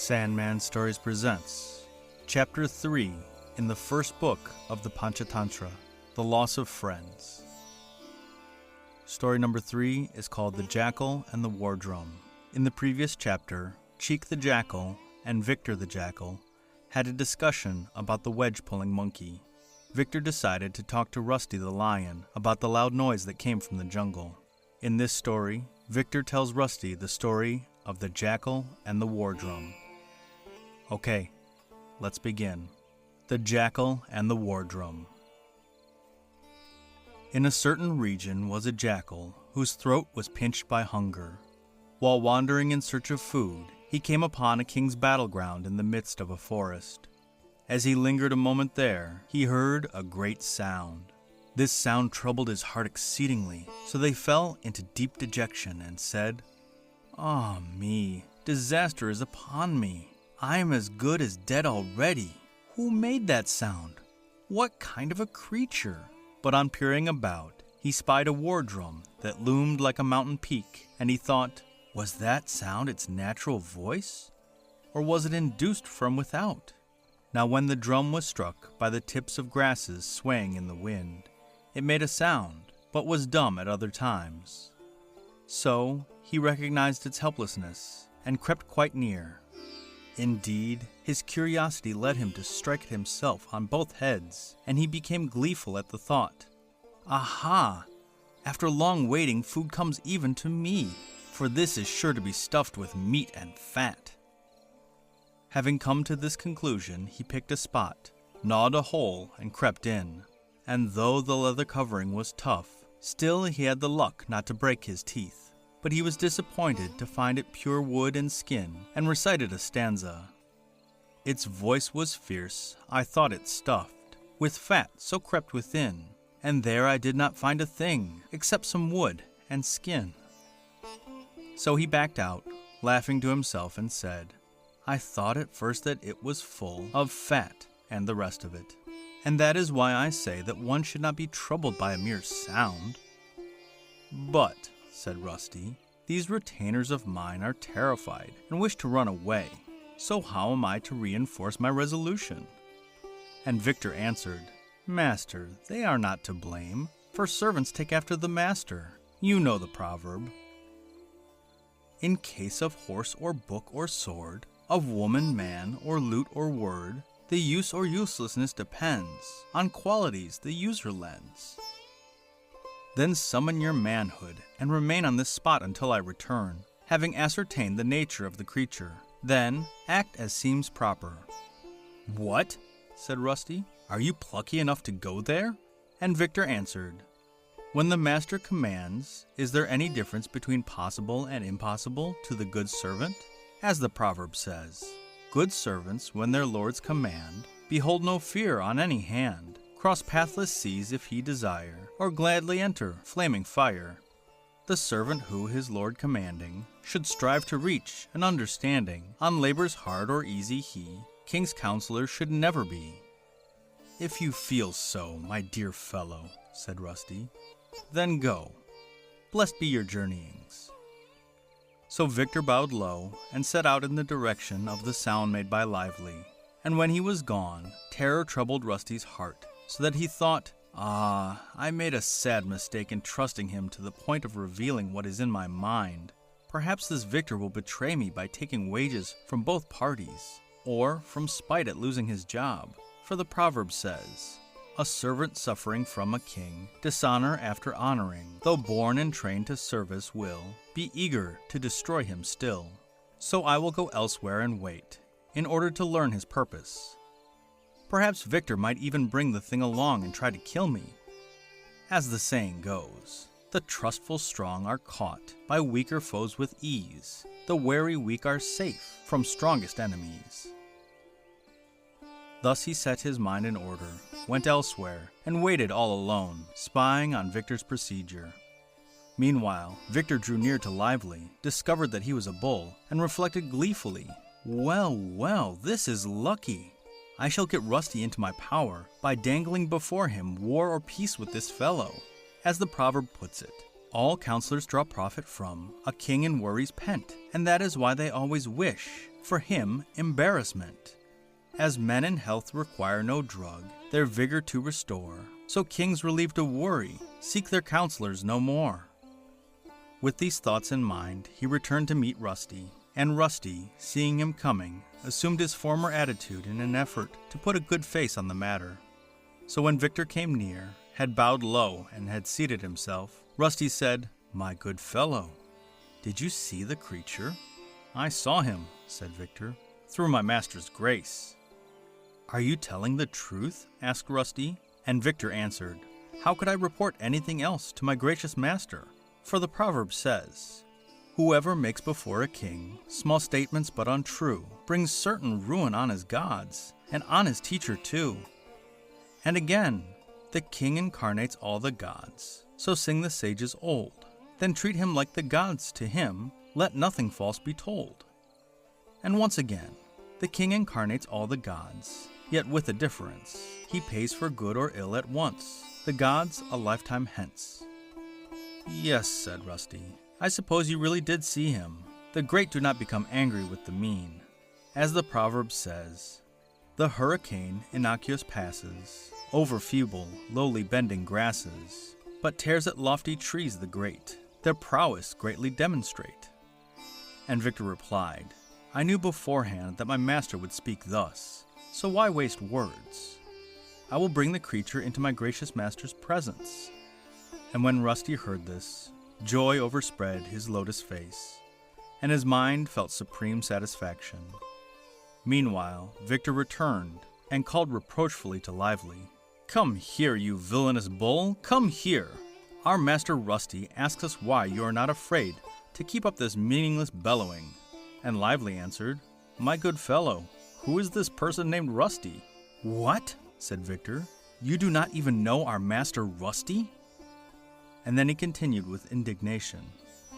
Sandman Stories presents Chapter 3 in the first book of the Panchatantra, The Loss of Friends. Story number 3 is called The Jackal and the War Drum. In the previous chapter, Cheek the Jackal and Victor the Jackal had a discussion about the wedge-pulling monkey. Victor decided to talk to Rusty the Lion about the loud noise that came from the jungle. In this story, Victor tells Rusty the story of the Jackal and the War Drum. Okay, let's begin. The Jackal and the War Drum. In a certain region was a jackal whose throat was pinched by hunger. While wandering in search of food, he came upon a king's battleground in the midst of a forest. As he lingered a moment there, he heard a great sound. This sound troubled his heart exceedingly, so they fell into deep dejection and said, "Ah me, disaster is upon me. I am as good as dead already. Who made that sound? What kind of a creature?" But on peering about, he spied a war drum that loomed like a mountain peak, and he thought, was that sound its natural voice? Or was it induced from without? Now when the drum was struck by the tips of grasses swaying in the wind, it made a sound, but was dumb at other times. So he recognized its helplessness and crept quite near. Indeed, his curiosity led him to strike it himself on both heads, and he became gleeful at the thought. Aha! After long waiting, food comes even to me, for this is sure to be stuffed with meat and fat. Having come to this conclusion, he picked a spot, gnawed a hole, and crept in. And though the leather covering was tough, still he had the luck not to break his teeth. But he was disappointed to find it pure wood and skin, and recited a stanza. Its voice was fierce, I thought it stuffed with fat, so crept within, and there I did not find a thing, except some wood and skin. So he backed out, laughing to himself, and said, I thought at first that it was full of fat and the rest of it, and that is why I say that one should not be troubled by a mere sound. But, said Rusty, these retainers of mine are terrified and wish to run away, so how am I to reinforce my resolution? And Victor answered, Master, they are not to blame, for servants take after the master. You know the proverb. In case of horse or book or sword, of woman, man, or lute or word, the use or uselessness depends on qualities the user lends. Then summon your manhood, and remain on this spot until I return, having ascertained the nature of the creature. Then act as seems proper. What? Said Rusty. Are you plucky enough to go there? And Victor answered, When the master commands, is there any difference between possible and impossible to the good servant? As the proverb says, good servants, when their lords command, behold no fear on any hand. Cross pathless seas if he desire, or gladly enter flaming fire. The servant who his lord commanding should strive to reach an understanding. On labors hard or easy he, king's counselor should never be. If you feel so, my dear fellow, said Rusty, then go. Blessed be your journeyings. So Victor bowed low and set out in the direction of the sound made by Lively. And when he was gone, terror troubled Rusty's heart, so that he thought, I made a sad mistake in trusting him to the point of revealing what is in my mind. Perhaps this Victor will betray me by taking wages from both parties, or from spite at losing his job. For the proverb says, a servant suffering from a king, dishonor after honoring, though born and trained to service will be eager to destroy him still. So I will go elsewhere and wait, in order to learn his purpose. Perhaps Victor might even bring the thing along and try to kill me. As the saying goes, the trustful strong are caught by weaker foes with ease. The wary weak are safe from strongest enemies. Thus he set his mind in order, went elsewhere, and waited all alone, spying on Victor's procedure. Meanwhile, Victor drew near to Lively, discovered that he was a bull, and reflected gleefully, Well, this is lucky. I shall get Rusty into my power by dangling before him war or peace with this fellow. As the proverb puts it, all counselors draw profit from, a king in worries pent, and that is why they always wish, for him, embarrassment. As men in health require no drug, their vigor to restore, so kings relieved of worry, seek their counselors no more. With these thoughts in mind, he returned to meet Rusty, and Rusty, seeing him coming, assumed his former attitude in an effort to put a good face on the matter. So when Victor came near, had bowed low, and had seated himself, Rusty said, "My good fellow, did you see the creature?" "I saw him," said Victor, "through my master's grace." "Are you telling the truth?" asked Rusty, and Victor answered, "How could I report anything else to my gracious master? For the proverb says, 'Whoever makes before a king small statements but untrue brings certain ruin on his gods, and on his teacher too.' And again, 'The king incarnates all the gods, so sing the sages old. Then treat him like the gods to him, let nothing false be told.' And once again, 'The king incarnates all the gods, yet with a difference. He pays for good or ill at once, the gods a lifetime hence.'" "Yes," said Rusty, "I suppose you really did see him. The great do not become angry with the mean. As the proverb says, 'The hurricane innocuous passes over feeble, lowly bending grasses, but tears at lofty trees the great, their prowess greatly demonstrate.'" And Victor replied, "I knew beforehand that my master would speak thus, so why waste words? I will bring the creature into my gracious master's presence." And when Rusty heard this, joy overspread his lotus face, and his mind felt supreme satisfaction. Meanwhile, Victor returned and called reproachfully to Lively, "Come here, you villainous bull, come here! Our master Rusty asks us why you are not afraid to keep up this meaningless bellowing." And Lively answered, "My good fellow, who is this person named Rusty?" "What?" said Victor. "You do not even know our master Rusty?" And then he continued with indignation,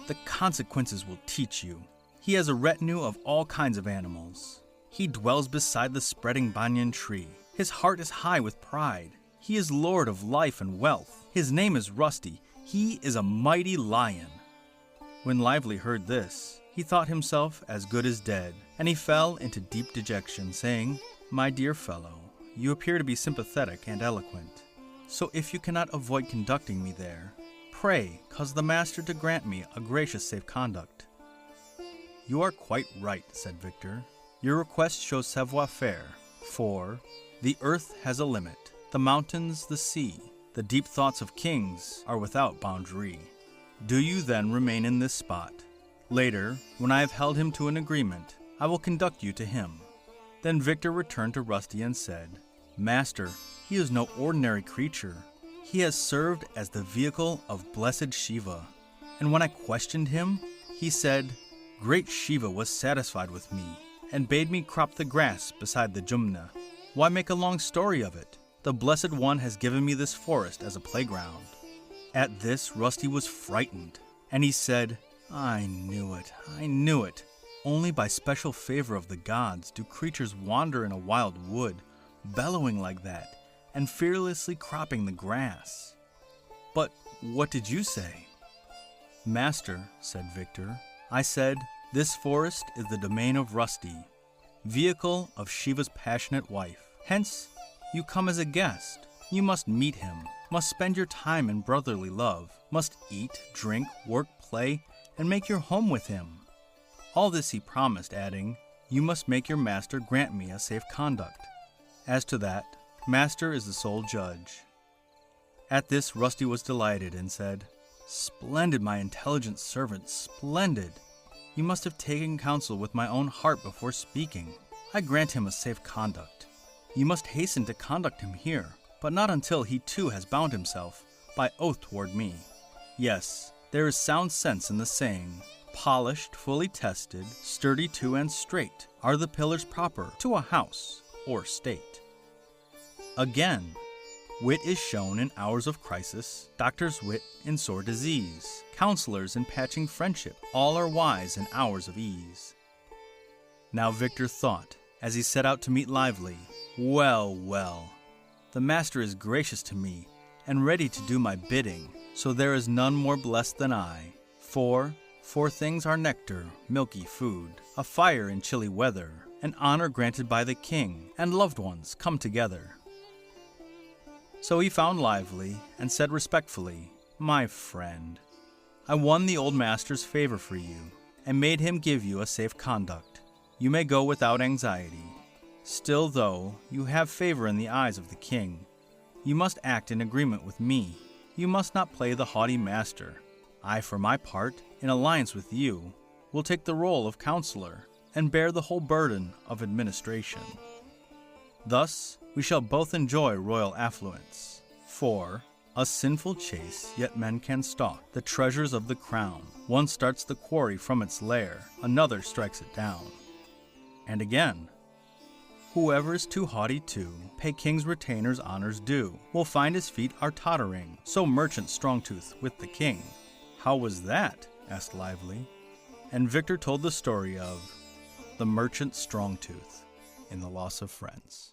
"The consequences will teach you. He has a retinue of all kinds of animals. He dwells beside the spreading banyan tree. His heart is high with pride. He is lord of life and wealth. His name is Rusty. He is a mighty lion." When Lively heard this, he thought himself as good as dead, and he fell into deep dejection, saying, "My dear fellow, you appear to be sympathetic and eloquent. So if you cannot avoid conducting me there, pray cause the master to grant me a gracious safe conduct." "You are quite right," said Victor. "Your request shows savoir-faire, for the earth has a limit, the mountains, the sea, the deep thoughts of kings are without boundary. Do you then remain in this spot. Later, when I have held him to an agreement, I will conduct you to him." Then Victor returned to Rusty and said, "Master, he is no ordinary creature. He has served as the vehicle of blessed Shiva. And when I questioned him, he said, 'Great Shiva was satisfied with me and bade me crop the grass beside the Jumna. Why make a long story of it? The Blessed One has given me this forest as a playground.'" At this, Rusty was frightened, and he said, I knew it. Only by special favor of the gods do creatures wander in a wild wood, bellowing like that, and fearlessly cropping the grass." "But what did you say?" "Master," said Victor, "I said, 'This forest is the domain of Rusty, vehicle of Shiva's passionate wife. Hence, you come as a guest. You must meet him, must spend your time in brotherly love, must eat, drink, work, play, and make your home with him.' All this he promised, adding, 'You must make your master grant me a safe conduct. As to that, master is the sole judge.'" At this, Rusty was delighted and said, "Splendid, my intelligent servant, splendid. You must have taken counsel with my own heart before speaking. I grant him a safe conduct. You must hasten to conduct him here, but not until he too has bound himself by oath toward me. Yes, there is sound sense in the saying, 'Polished, fully tested, sturdy too and straight, are the pillars proper to a house or state.'" Again, "Wit is shown in hours of crisis, doctors' wit in sore disease, counselors in patching friendship, all are wise in hours of ease." Now Victor thought, as he set out to meet Lively, "Well, well, the master is gracious to me, and ready to do my bidding, so there is none more blessed than I. For four things are nectar, milky food, a fire in chilly weather, an honor granted by the king, and loved ones come together. So he found Lively and said respectfully, "My friend, I won the old master's favor for you, and made him give you a safe conduct. You may go without anxiety. Still, though you have favor in the eyes of the king, you must act in agreement with me. You must not play the haughty master. I, for my part, in alliance with you, will take the role of counselor and bear the whole burden of administration. Thus we shall both enjoy royal affluence. For a sinful chase yet men can stalk the treasures of the crown. One starts the quarry from its lair, another strikes it down." And again, "Whoever is too haughty to pay king's retainers honors due, will find his feet are tottering, so merchant Strongtooth with the king." "How was that?" asked Lively. And Victor told the story of the merchant Strongtooth in The Loss of Friends.